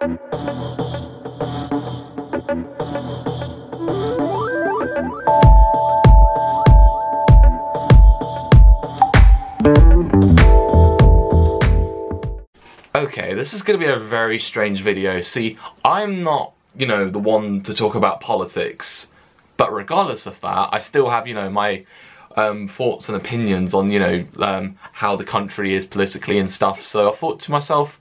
Okay, this is going to be a very strange video. See, I'm not, you know, the one to talk about politics, but regardless of that, I still have, you know, my thoughts and opinions on, you know, how the country is politically and stuff. So I thought to myself,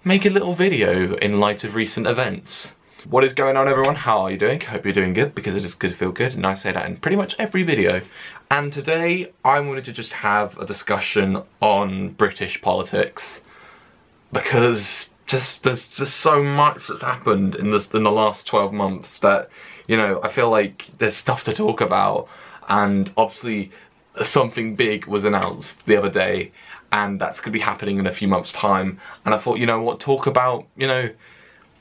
make a little video in light of recent events. What is going on, everyone? How are you doing? Hope you're doing good, because it is good to feel good, and I say that in pretty much every video. And today, I wanted to just have a discussion on British politics, because there's just so much that's happened in the last 12 months that, you know, I feel like there's stuff to talk about. And obviously something big was announced the other day, and that's going to be happening in a few months' time. And I thought, you know what, talk about, you know,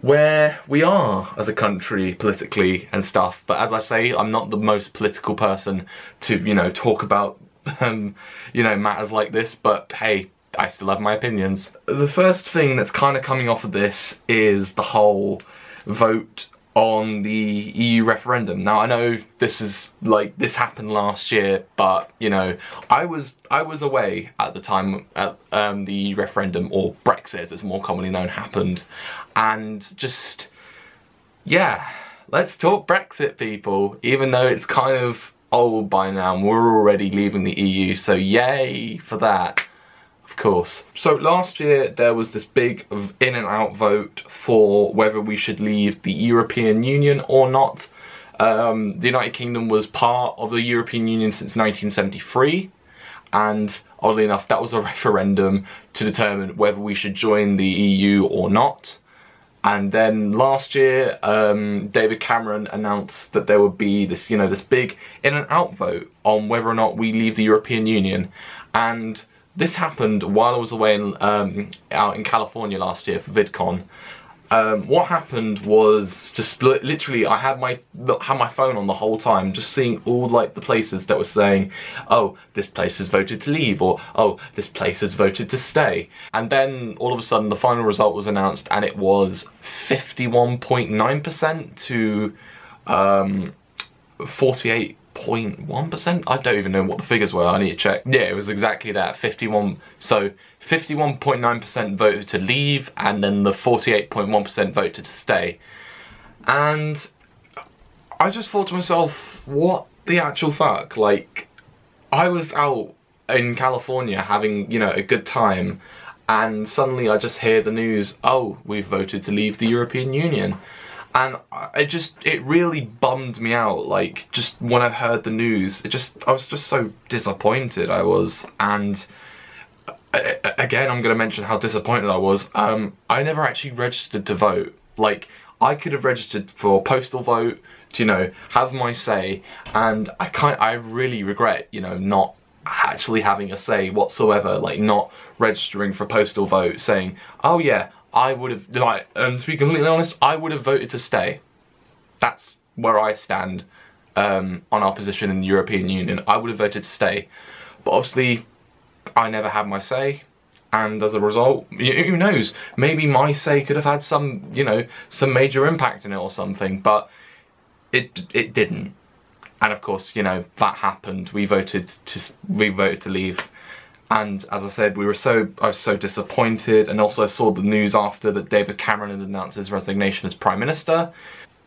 where we are as a country politically and stuff. But as I say, I'm not the most political person to, you know, talk about you know, matters like this, but hey, I still have my opinions. The first thing that's kind of coming off of this is the whole vote on the EU referendum. Now I know this is like, this happened last year, but you know, I was away at the time at the referendum, or Brexit as it's more commonly known, happened. And just, yeah, let's talk Brexit, people, even though it's kind of old by now and we're already leaving the EU, so yay for that. Of course. So last year there was this big in and out vote for whether we should leave the European Union or not. The United Kingdom was part of the European Union since 1973, and oddly enough that was a referendum to determine whether we should join the EU or not. And then last year David Cameron announced that there would be this, you know, this big in and out vote on whether or not we leave the European Union. And this happened while I was away out in California last year for VidCon. What happened was just literally I had my phone on the whole time, just seeing all like the places that were saying, oh, this place has voted to leave, or oh, this place has voted to stay. And then all of a sudden the final result was announced, and it was 51.9% to 48.1%. I don't even know what the figures were, I need to check. Yeah, it was exactly that, 51.9% voted to leave, and then the 48.1% voted to stay. And I just thought to myself, what the actual fuck? Like, I was out in California having, you know, a good time, and suddenly I just hear the news, oh, we've voted to leave the European Union. And it really bummed me out, like, just when I heard the news, I was just so disappointed I was. And again, I'm going to mention how disappointed I was. I never actually registered to vote. Like, I could have registered for postal vote to, you know, have my say, and I really regret, you know, not actually having a say whatsoever, like not registering for postal vote, saying, oh yeah, I would have, like, to be completely honest, I would have voted to stay. That's where I stand on our position in the European Union. I would have voted to stay. But obviously, I never had my say, and as a result, who knows, maybe my say could have had some, you know, some major impact in it or something, but it didn't. And of course, you know, that happened. We voted to leave. And as I said, I was so disappointed, and also I saw the news after that David Cameron had announced his resignation as Prime Minister.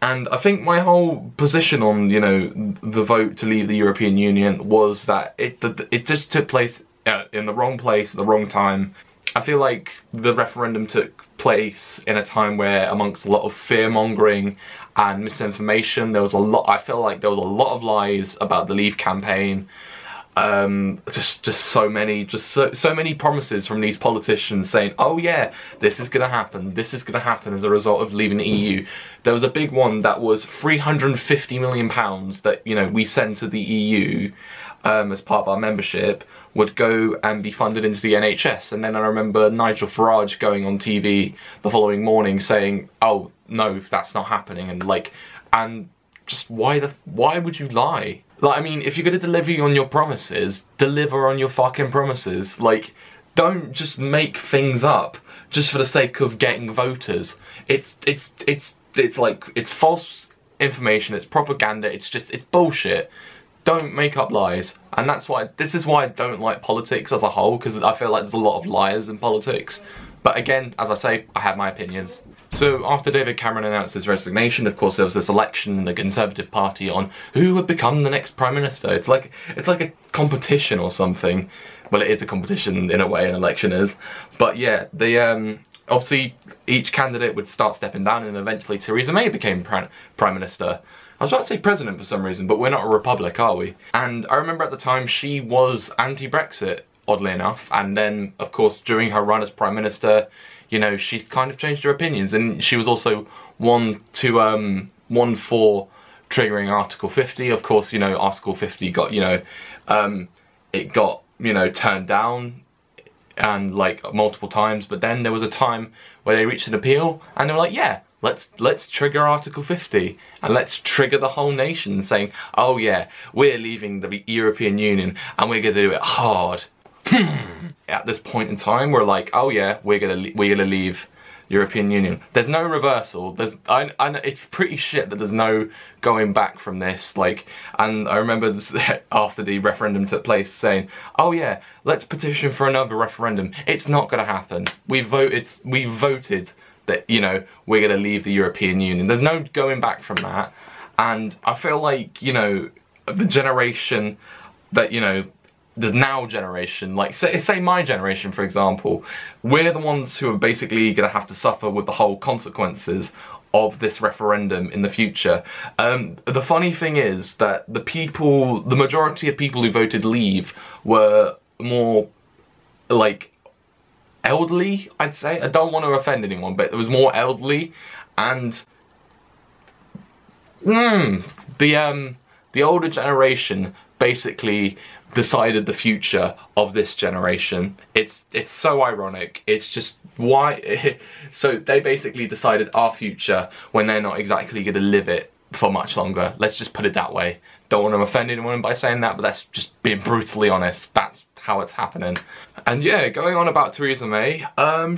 And I think my whole position on, you know, the vote to leave the European Union was that it just took place in the wrong place at the wrong time. I feel like the referendum took place in a time where, amongst a lot of fear-mongering and misinformation, I feel like there was a lot of lies about the Leave campaign. Just so many promises from these politicians saying, oh yeah, this is gonna happen as a result of leaving the EU. There was a big one that was £350 million that, you know, we send to the EU as part of our membership would go and be funded into the NHS. And then I remember Nigel Farage going on TV the following morning saying, oh no, that's not happening, and just why would you lie? Like, I mean, if you're gonna deliver on your promises, deliver on your fucking promises. Like, don't just make things up just for the sake of getting voters. It's like, it's false information, it's propaganda, it's bullshit. Don't make up lies. And this is why I don't like politics as a whole, because I feel like there's a lot of liars in politics. But again, as I say, I have my opinions. So after David Cameron announced his resignation, of course there was this election in the Conservative Party on who would become the next Prime Minister. It's like a competition or something. Well, it is a competition in a way, an election is. But yeah, obviously each candidate would start stepping down, and eventually Theresa May became Prime Minister. I was about to say president for some reason, but we're not a republic, are we? And I remember at the time she was anti-Brexit, oddly enough, and then of course during her run as Prime Minister, you know, she's kind of changed her opinions, and she was also one for triggering Article 50. Of course, you know, Article 50 got, you know, it got, you know, turned down, and like multiple times, but then there was a time where they reached an appeal and they were like, yeah, let's trigger Article 50 and let's trigger the whole nation, saying, oh yeah, we're leaving the European Union and we're gonna do it hard. At this point in time, we're like, oh yeah, we're gonna leave European Union. There's no reversal. I know it's pretty shit that there's no going back from this. Like, and I remember this, after the referendum took place, saying, oh yeah, let's petition for another referendum. It's not gonna happen. We voted that, you know, we're gonna leave the European Union. There's no going back from that. And I feel like, you know, the generation that, you know, the now generation, like say my generation for example, we're the ones who are basically going to have to suffer with the whole consequences of this referendum in the future. The funny thing is that the majority of people who voted leave were more like elderly, I'd say. I don't want to offend anyone, but it was more elderly, and the older generation basically decided the future of this generation. It's so ironic. It's just why. So they basically decided our future when they're not exactly going to live it for much longer. Let's just put it that way. Don't want to offend anyone by saying that, but that's just being brutally honest. That's how it's happening. And yeah, going on about Theresa May,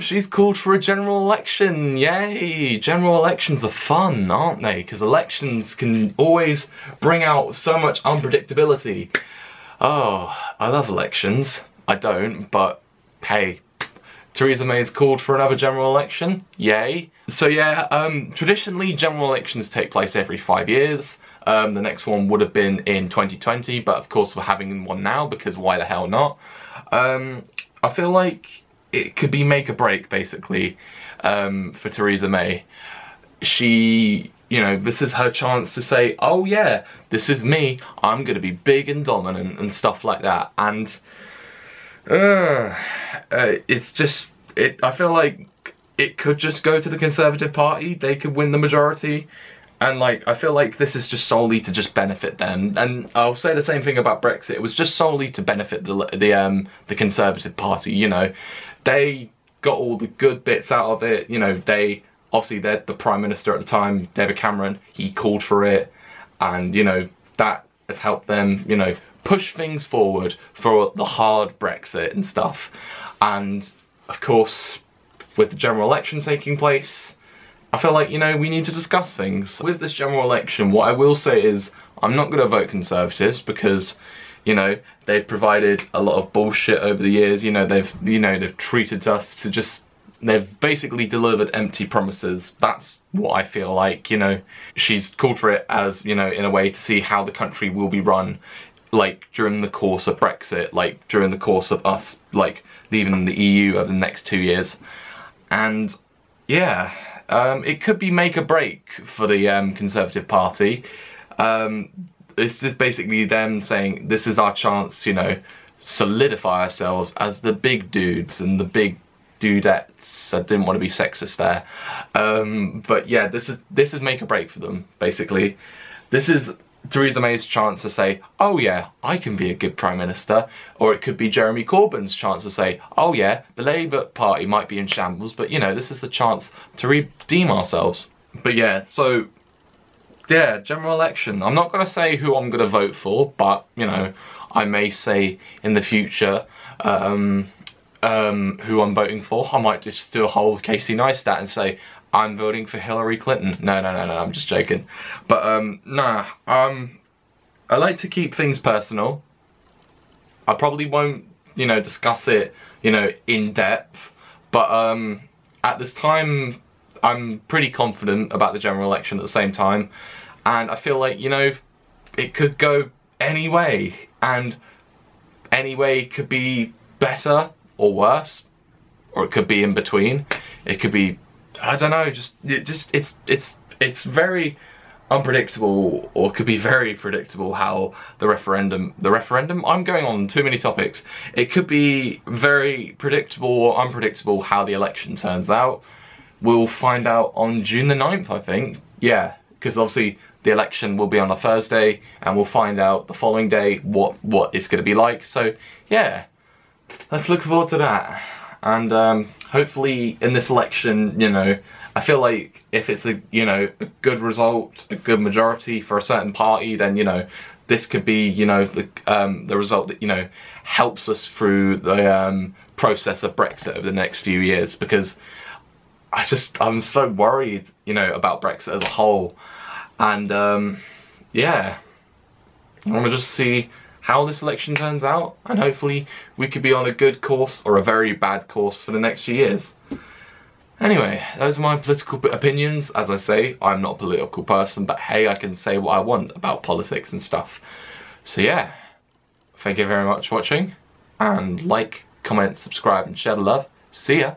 she's called for a general election. Yay! General elections are fun, aren't they? Because elections can always bring out so much unpredictability. Oh, I love elections. I don't, but hey, Theresa May's called for another general election. Yay. So yeah, traditionally general elections take place every 5 years. The next one would have been in 2020, but of course we're having one now because why the hell not? I feel like it could be make or break basically for Theresa May. She, you know, this is her chance to say, oh yeah, this is me, I'm gonna be big and dominant and stuff like that. And it's just, I feel like it could just go to the Conservative Party, they could win the majority, and like, I feel like this is just solely to just benefit them. And I'll say the same thing about Brexit, it was just solely to benefit the Conservative Party, you know. They got all the good bits out of it, you know, obviously they're the Prime Minister at the time, David Cameron, he called for it, and you know, that has helped them, you know, push things forward for the hard Brexit and stuff. And of course, with the general election taking place, I feel like, you know, we need to discuss things. With this general election, what I will say is, I'm not going to vote Conservatives because, you know, they've provided a lot of bullshit over the years, you know, they've treated us to just, they've basically delivered empty promises. That's what I feel like, you know. She's called for it as, you know, in a way to see how the country will be run, like, during the course of Brexit, like, during the course of us, like, leaving the EU over the next 2 years. And, yeah, it could be make or break for the Conservative Party. It's just basically them saying, this is our chance, you know, solidify ourselves as the big dudes and the big dudettes. I didn't want to be sexist there, but yeah, this is make or break for them. Basically, this is Theresa May's chance to say, oh yeah, I can be a good Prime Minister, or it could be Jeremy Corbyn's chance to say, oh yeah, the Labour Party might be in shambles, but you know, this is the chance to redeem ourselves. But yeah, so yeah, general election. I'm not going to say who I'm going to vote for, but you know, I may say in the future, who I'm voting for. I might just do a whole Casey Neistat and say, I'm voting for Hillary Clinton. No, I'm just joking. But, I like to keep things personal. I probably won't, you know, discuss it, you know, in depth. But, at this time, I'm pretty confident about the general election at the same time. And I feel like, you know, it could go any way. And any way could be better or worse. Or it could be in between. It could be, I don't know, it's very unpredictable, or could be very predictable how the referendum, I'm going on too many topics. It could be very predictable or unpredictable how the election turns out. We'll find out on June the 9th, I think. Yeah, because obviously the election will be on a Thursday, and we'll find out the following day what it's going to be like. So yeah, let's look forward to that. And hopefully in this election, you know, I feel like if it's a, you know, a good result, a good majority for a certain party, then, you know, this could be, you know, the result that, you know, helps us through the process of Brexit over the next few years. Because I'm so worried, you know, about Brexit as a whole. And yeah, I want to just see how this election turns out, and hopefully we could be on a good course or a very bad course for the next few years. Anyway, those are my political opinions. As I say, I'm not a political person, but hey, I can say what I want about politics and stuff. So yeah, thank you very much for watching, and like, comment, subscribe and share the love. See ya!